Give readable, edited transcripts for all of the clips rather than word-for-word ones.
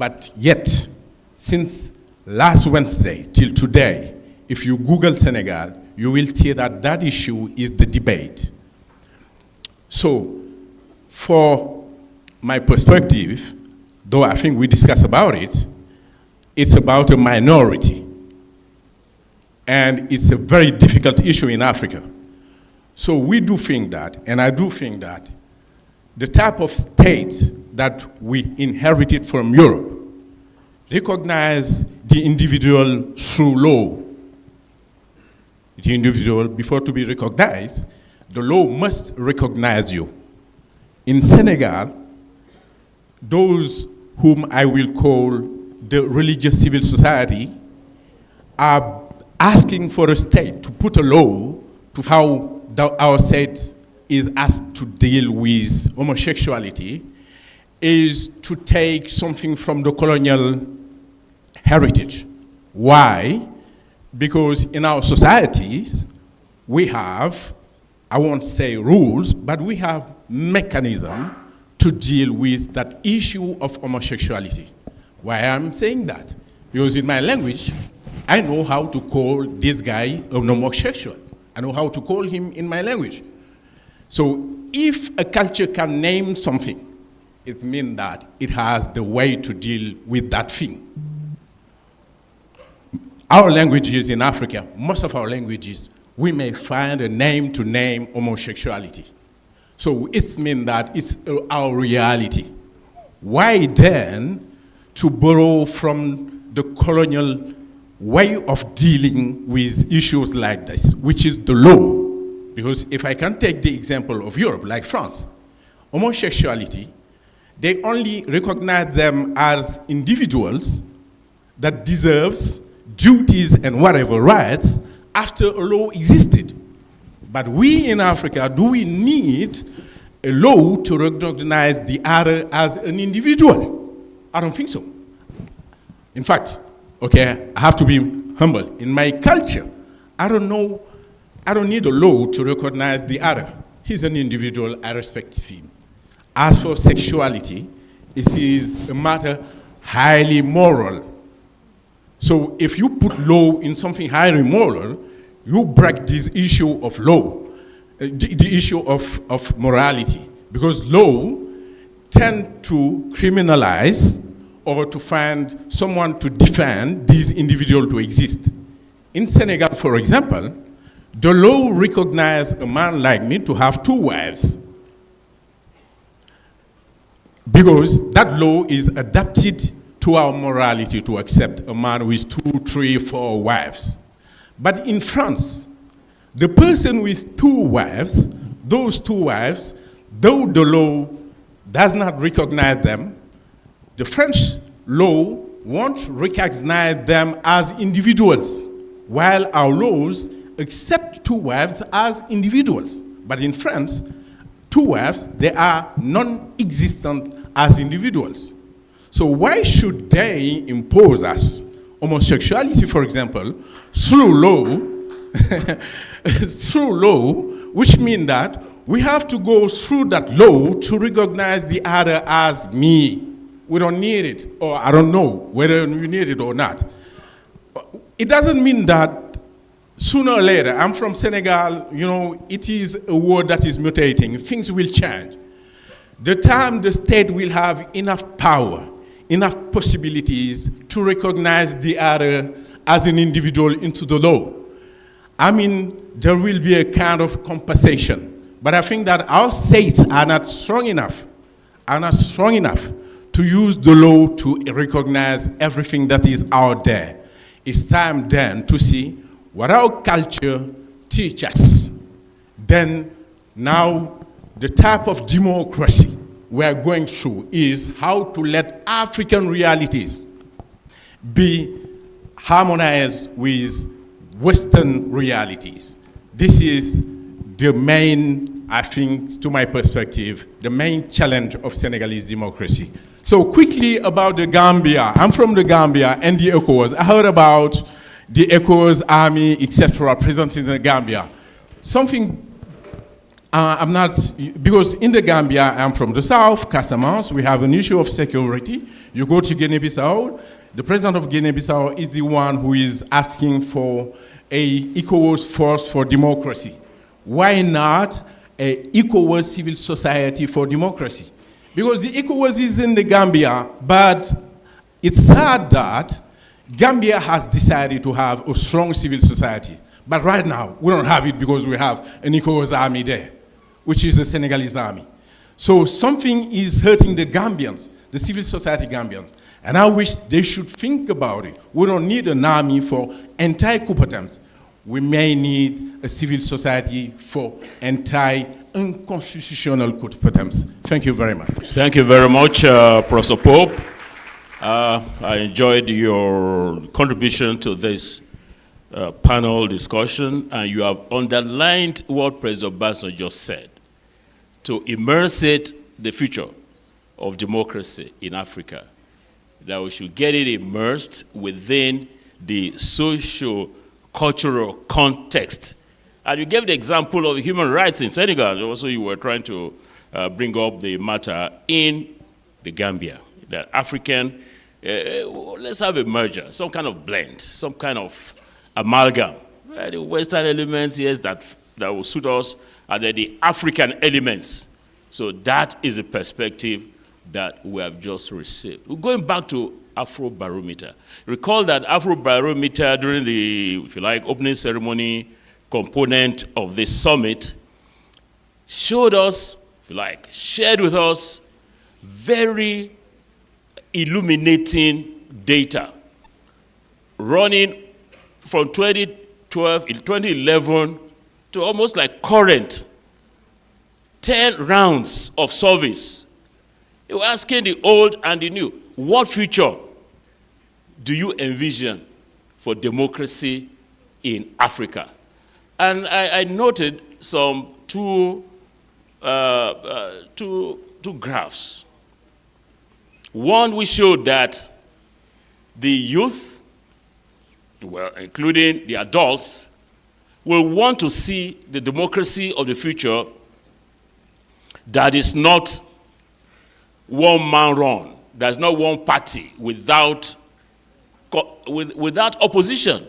But yet, since last Wednesday till today, if you Google Senegal, you will see that that issue is the debate. So, for my perspective, though I think we discussed about it, it's about a minority. And it's a very difficult issue in Africa. So we do think that, and I do think that, the type of state that we inherited from Europe recognize the individual through law. The individual, before to be recognized, the law must recognize you. In Senegal, those whom I will call the religious civil society are asking for a state to put a law to how our state is asked to deal with homosexuality, is to take something from the colonial heritage. Why? Because in our societies, we have, I won't say rules, but we have mechanism to deal with that issue of homosexuality. Why I'm saying that? Because in my language, I know how to call this guy an homosexual. I know how to call him in my language. So if a culture can name something, it means that it has the way to deal with that thing. Our languages in Africa, most of our languages, we may find a name to name homosexuality. So it means that it's our reality. Why then to borrow from the colonial way of dealing with issues like this, which is the law? Because if I can take the example of Europe, like France, homosexuality, they only recognize them as individuals that deserves duties and whatever rights after a law existed. But we in Africa, do we need a law to recognize the other as an individual? I don't think so. In fact, okay, I have to be humble. In my culture, I don't need a law to recognize the other. He's an individual, I respect him. As for sexuality, it is a matter highly moral. So if you put law in something highly moral, you break this issue of law, the issue of morality. Because law tend to criminalize or to find someone to defend this individual to exist. In Senegal, for example, the law recognizes a man like me to have 2 wives. Because that law is adapted to our morality to accept a man with 2, 3, 4 wives. But in France, the person with 2 wives, those 2 wives, though the law does not recognize them, the French law won't recognize them as individuals, while our laws accept 2 wives as individuals. But in France, 2 wives, they are non-existent as individuals. So why should they impose us homosexuality, for example, through law, through law, which means that we have to go through that law to recognize the other as me. We don't need it, or I don't know whether we need it or not. It doesn't mean that sooner or later, I'm from Senegal, you know, it is a world that is mutating. Things will change. The time the state will have enough power, enough possibilities to recognize the other as an individual into the law, I mean, there will be a kind of compensation. But I think that our states are not strong enough to use the law to recognize everything that is out there. It's time then to see what our culture teaches us. Then now the type of democracy we are going through is how to let African realities be harmonized with Western realities. This is the main, I think, to my perspective, the main challenge of Senegalese democracy. So quickly about the Gambia. I'm from the Gambia and the ECOWAS. I heard about the ECOWAS army, etc., present in the Gambia. Something I'm not, because in the Gambia, I'm from the south, Casamance, we have an issue of security. You go to Guinea-Bissau, the president of Guinea-Bissau is the one who is asking for a ECOWAS force for democracy. Why not a ECOWAS civil society for democracy? Because the ECOWAS is in the Gambia, but it's sad that Gambia has decided to have a strong civil society. But right now, we don't have it because we have an ECOWAS army there, which is the Senegalese army. So something is hurting the Gambians, the civil society Gambians. And I wish they should think about it. We don't need an army for anti-coup attempts. We may need a civil society for anti-unconstitutional coup attempts. Thank you very much. Thank you very much, Professor Pope. I enjoyed your contribution to this panel discussion, and you have underlined what President Obasanjo just said, to immerse it, the future of democracy in Africa, that we should get it immersed within the socio-cultural context. And you gave the example of human rights in Senegal. Also, you were trying to bring up the matter in the Gambia, that African, let's have a merger, some kind of blend, some kind of amalgam. The Western elements, yes, that will suit us, and then the African elements. So that is a perspective that we have just received. We're going back to Afrobarometer. Recall that Afrobarometer during the, if you like, opening ceremony component of this summit showed us, if you like, shared with us very illuminating data running from 2012, 2011 to almost like current 10 rounds of surveys. They were asking the old and the new, what future do you envision for democracy in Africa? And I noted some two graphs. One, we showed that the youth, well, including the adults, will want to see the democracy of the future that is not one man run, there's not one party without opposition.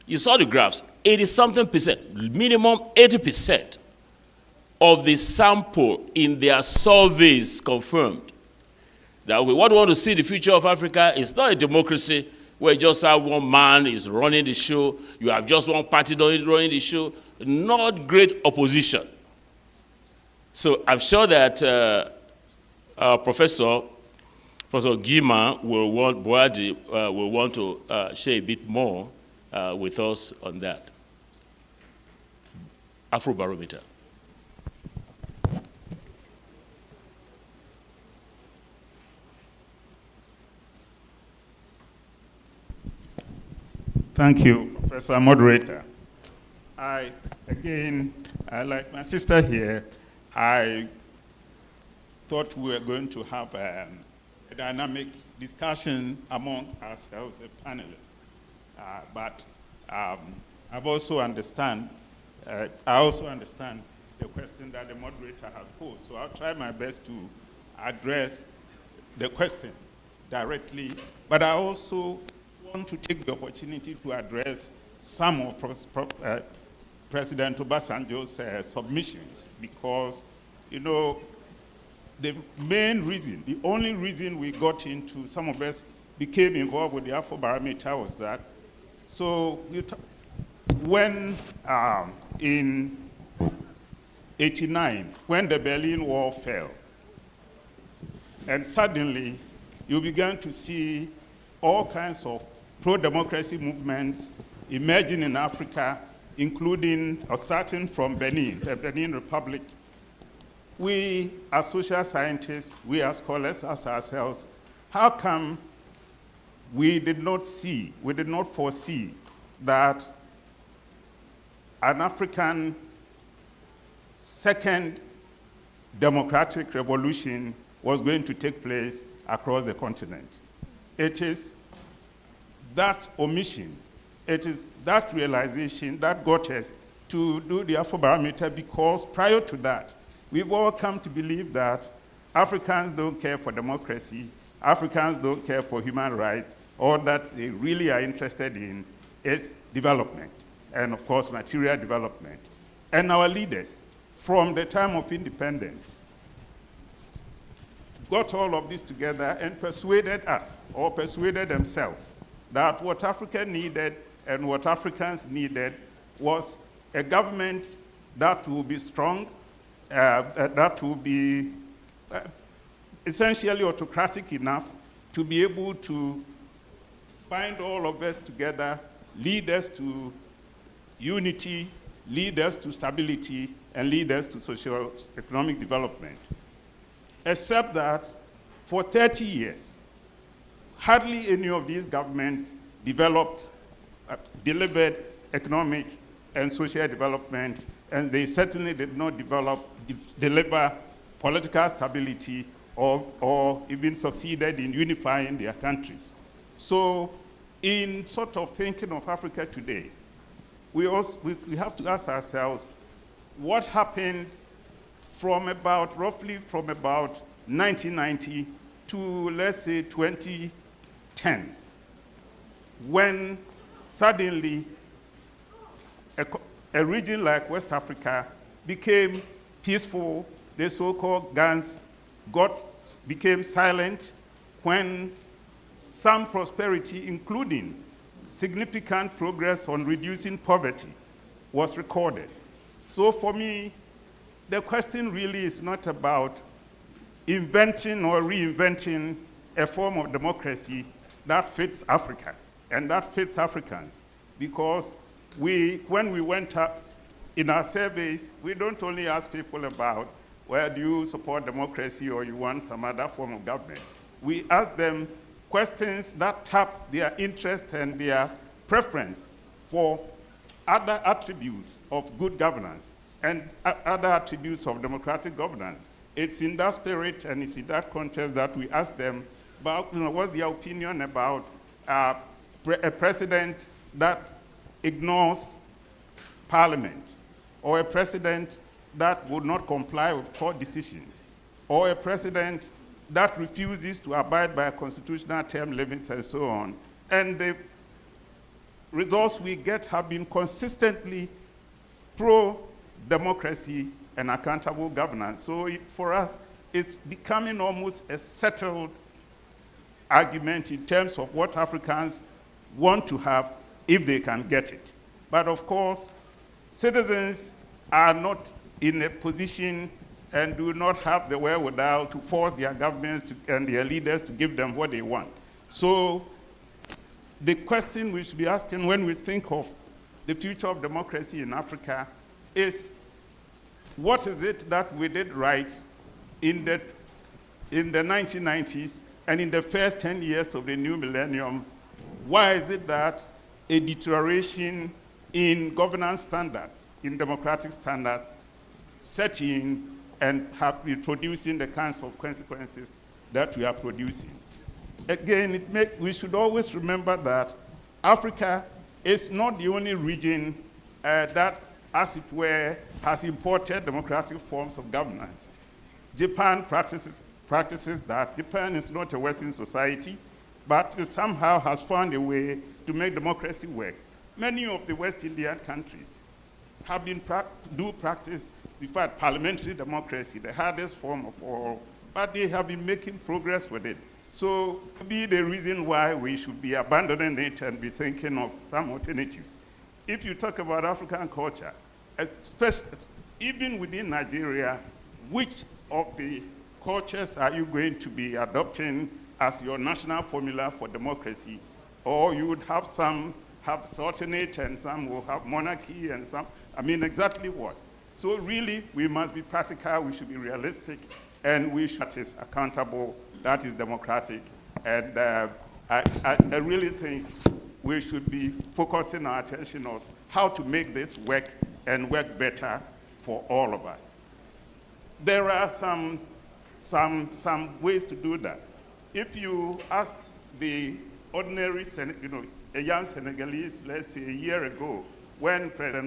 You saw the graphs, 80-something percent, minimum 80% of the sample in their surveys confirmed that what we want to see the future of Africa is not a democracy where you just have one man is running the show, you have just one party running the show, not great opposition. So I'm sure that Professor Gima will want to share a bit more with us on that. Afrobarometer. Thank you, Professor Moderator. Like my sister here, I thought we were going to have a dynamic discussion among ourselves, the panelists. But I also understand the question that the moderator has posed. So I'll try my best to address the question directly. But I also want to take the opportunity to address some of President Obasanjo's submissions, because, you know, the main reason, the only reason we got into, some of us became involved with the Afrobarometer was that, so when in '89, when the Berlin Wall fell, and suddenly you began to see all kinds of pro-democracy movements emerging in Africa, including, or starting from Benin, the Benin Republic. We, as social scientists, we as scholars, as ourselves, how come we did not foresee that an African second democratic revolution was going to take place across the continent? It is that omission, it is that realization that got us to do the Afrobarometer because prior to that, we've all come to believe that Africans don't care for democracy, Africans don't care for human rights. All that they really are interested in is development, and of course, material development. And our leaders, from the time of independence, got all of this together and persuaded us, or persuaded themselves, that what Africa needed and what Africans needed was a government that will be strong, that will be essentially autocratic enough to be able to bind all of us together, lead us to unity, lead us to stability, and lead us to socio-economic development. Except that for 30 years, hardly any of these governments delivered economic and social development, and they certainly did not deliver political stability or even succeeded in unifying their countries. So in sort of thinking of Africa today, we have to ask ourselves, what happened roughly from about 1990 to, let's say, 2010, when suddenly a region like West Africa became peaceful, the so-called gangs became silent, when some prosperity, including significant progress on reducing poverty, was recorded. So for me, the question really is not about inventing or reinventing a form of democracy that fits Africa and that fits Africans. Because when we went up in our surveys, we don't only ask people about, well, do you support democracy or you want some other form of government? We ask them questions that tap their interest and their preference for other attributes of good governance and other attributes of democratic governance. It's in that spirit and it's in that context that we ask them about, what's their opinion about a president that ignores parliament, or a president that would not comply with court decisions, or a president that refuses to abide by constitutional term limits and so on. And the results we get have been consistently pro-democracy and accountable governance. So for us, it's becoming almost a settled argument in terms of what Africans want to have if they can get it. But of course, citizens are not in a position and do not have the wherewithal to force their governments and their leaders to give them what they want. So the question we should be asking when we think of the future of democracy in Africa is, what is it that we did right in the 1990s and in the first 10 years of the new millennium? Why is it that a deterioration in governance standards, in democratic standards, set in and have been producing the kinds of consequences that we are producing? Again, we should always remember that Africa is not the only region that, as it were, has imported democratic forms of governance. Japan practices that. Japan is not a Western society, but it somehow has found a way to make democracy work. Many of the West Indian countries have practice, in fact, parliamentary democracy, the hardest form of all, but they have been making progress with it. So be the reason why we should be abandoning it and be thinking of some alternatives. If you talk about African culture, especially even within Nigeria, which of the cultures are you going to be adopting as your national formula for democracy? Or you would have some have Sultanate and some will have monarchy and some, exactly what? So really, we must be practical, we should be realistic, and we should be accountable, that is democratic. And I really think we should be focusing our attention on how to make this work and work better for all of us. There are some ways to do that. If you ask the ordinary, a young Senegalese, let's say a year ago, when President